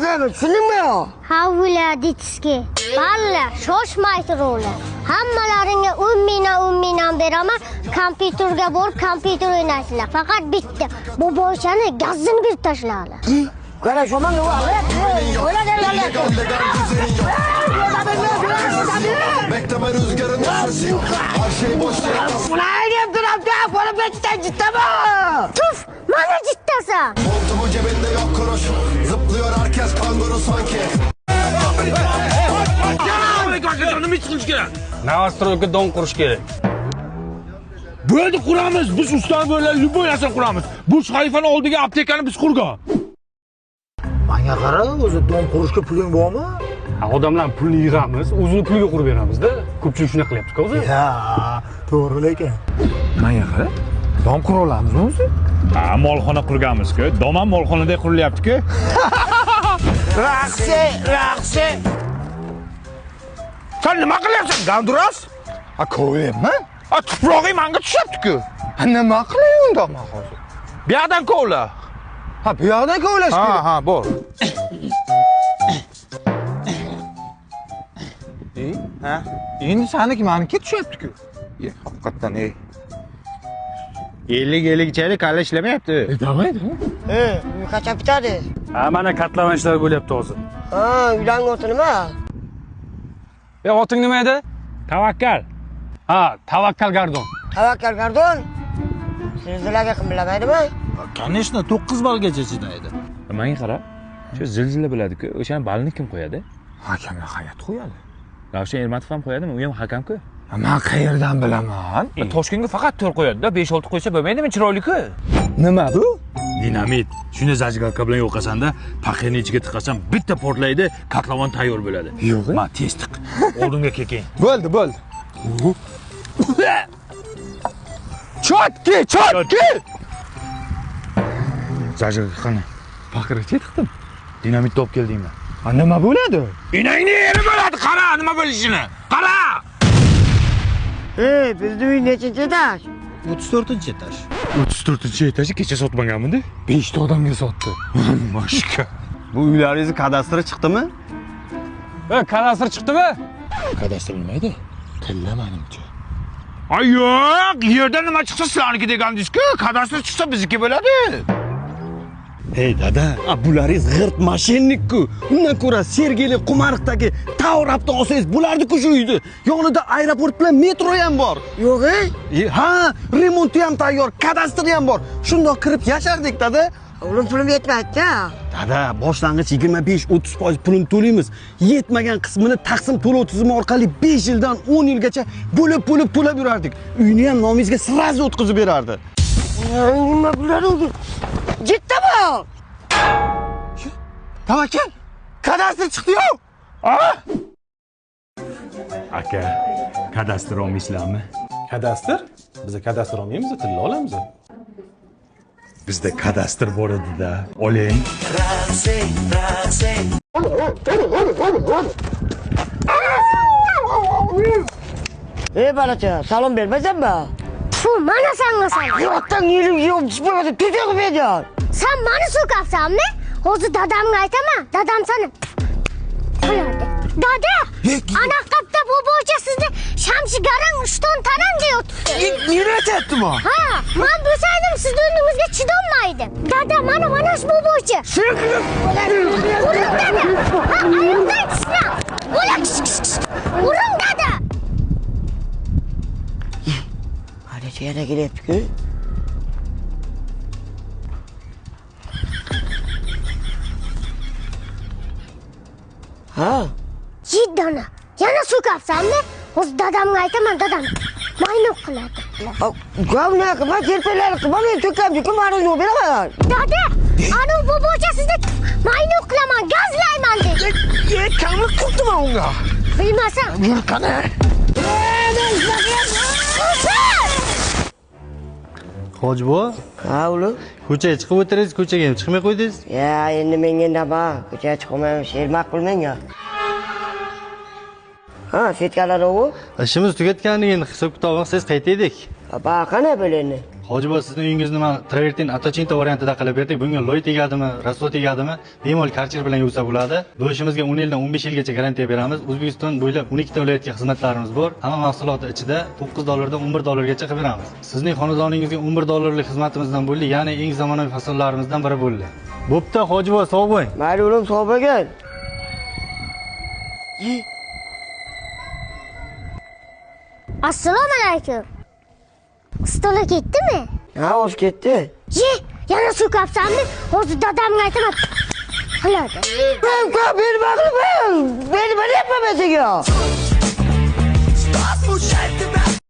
qilamiz, tushundingmi? Ha Vladitskiy. Balla, shoshmay turinglar. Hammalaringga 10 mingdan beraman, kompyuterga borib kompyuter o'ynaysizlar. Faqat bitta. Bu boshani gazini bir tashlanglar. Qara, shomanga Bekleme rüzgarın sensin. Her şey boş yere. Ulan deb turibdi, qo'lim ketdi, jiddami? Tuf, mana jittasan. Montumu cebinde yok kuruş. Zıplıyor herkes kanguru sanki. Novostroyga don qurish kerak. Bu yerda quramiz. Biz ustani böyle любой narsani quramiz. Bu shayfani oldiga aptekani biz qurgan. Menga qara, o'zi don qurishga puling bormi? Odamlar pulni yig'amiz, o'zini puliga qurib beramiz-da. Ko'pchilik shuna qilyapti-ku o'zi. Ha, to'g'ri lekin. Menga qara. Don qura olamizmi o'zi? Ha, molxona qurganmiz-ku. Dom ham molxonada qurilyapti-ku. Raqsi. Sen nima qilyapsan, Ganduras? Ha, ko'yapman. Ha, tuprog'i menga tushyapti-ku. Ha, nima qilay unda men hozir? Bu yoqdan kovla. Ha, bu yoqdan kovlash kerak. Ha, bor. Ha? Endi saniki meniki tushyapti-ku. Haqiqatan ey. 50 chaylik hali ishlamayapti. Damaydi. Uy qachon bitadi? Ha, mana katlavanchlar bo'lyapti hozir. Ha, uydan o'ti nima? Oting nima edi? Tavakkal. Ha, Tavakkal Gardon. Tavakkal Gardon. Zilzilaga kim bilamaydimi? Конечно, 9 balgacha chidaydi. Menga qara. Shu zilzila biladi-ku. O'shani balni kim qo'yadi? Hakamga hayat qo'yadi. Ravshan Ermatov ham qo'yadimi? U ham hakam-ku. Men qayerdan bilaman? Toshkentga faqat 4 qo'yadi-da, 5-6 qo'ysa bo'lmaydimi? Chiroyli-ku. Nima bu? Dinamit. Shuni zajgalka bilan yo'qasanda, paxeni ichiga tiqasan, bitta portlaydi, katlavan tayyor bo'ladi. Yo'q. Ma, tez tiq. Oldinga keking. Bo'ldi. Chotki! Zajgalka qani? Paxira tiqdim. Dinamit top keldingmi? Ha, nima bo'ladi? Inangni yeri bo'ladi, qara, nima bo'lishini. Qara! Bizni uy nechinchi etaj? 34-etaj. 34-etaji kecha sotmaganmidi? 5 ta odamga sotdi. Mashka. Bu uylaringiz kadastri chiqdimi? Kadastr chiqdimi? Kadastr nima edi? Tilla menimcha. Ay yo'q, yerdan nima chiqsa sizlarniki degandingiz-ku, kadastr chiqsa bizniki bo'ladi. Hey dada, bularingiz g'irt mashinnik-ku. Undan ko'ra Sergeli Qumariqdagi Tavrabdan olsangiz bo'lardi-ku shu uyni. Yonida aeroport bilan metro ham bor. Yo'q-ey? Ha, remonti ham tayyor, kadastri ham bor. Shundoq kirib yashardik dada. O'g'lim pulim yetmaydi-da. Dada, boshlang'ich 25-30% pulini to'laymiz. Yetmagan qismini taqsim to'lov tizimi orqali 5 yildan 10 yilgacha bo'lib to'lab yurardik. Uyni ham nomingizga sirazi o'tkazib berardi. Nima bo'ladi? Jiddami? Tavakkal. Kadastr chiqdi-yu. Aka, kadastr olmaysizlarmi? Kadastr? Biz kadastr olmaymiz, tilla olamiz. Bizda kadastr bor edi-da. Oling. Balacha, salom bermaysanmi? Fu, mana senga salom. Yo'qdan yilim yo'q, bo'ladi, tutuq bergan. Sen mani so'kapsanmi? Hozir dadamga aytaman. Dadam seni qo'yadi. Dada! Ana qapda bu bo'yicha sizni shamshigarang 3 ton tanam deyotibdi. Yuratyaptimi? Ha, men bo'lsaydim sizni o'rningizga chidolmaydim. Dada, mana shu bu bo'yicha. Uring dada. Ha, ayoqdan tushma. Bo'lak. Uring dada. Halicha yana kelyapti-ku. Ha? Jiddona. Yana so'kapsanmi? Hozir dadamga aytaman, dadam maynoq qiladi. Gavna, men terpelari qilmam, men to'kamdi, kim ma'lum yo'q beraman. Dada, ana bu bo'yicha sizni maynoq qilaman, gazlayman dedi. Kamlik qilibdi unga. Bilmasam. Yur qani. Hoji buva, Ha, ulo. ko'chaga chiqib o'tiringiz, ko'chaga ham chiqmay qo'ydingiz. Ya, endi menga nima? Ko'chaga chiqmayman, she'r ma'qul menga. Ha, setkalar o'g'il. Ishimiz tugatganidan hisob-kitob qilsangiz qaytaydik. Qana bo'leni? Hojiboy, sizning uyingizni men travertin atochinta variantida qilib berdik. Bunga loy tegadimi, rasvo tegadimi, bemalol karcher bilan yuvsa bo'ladi. Bu ishimizga 10 yildan 15 yilgacha garantiya beramiz. O'zbekiston bo'ylab 12 ta viloyatga xizmatlarimiz bor. Hamma mahsulotlar ichida $9 dan $11 gacha qilib beramiz. Sizning xonadoningizga $11 xizmatimizdan bo'ldi, ya'ni eng zamonaviy fasollarimizdan biri bo'ldi. Bo'pti, Hojiboy, sog' bo'ling. Mayli o'g'lim, sog' bo'lgin. Assalomu alaykum. Stola ketdimi? Ha, o'z ketdi. Ye, yana shu kapsamni hozir dadamga aytaman. Qiladi. Ben beni bakın ben. Beni yapma mesela.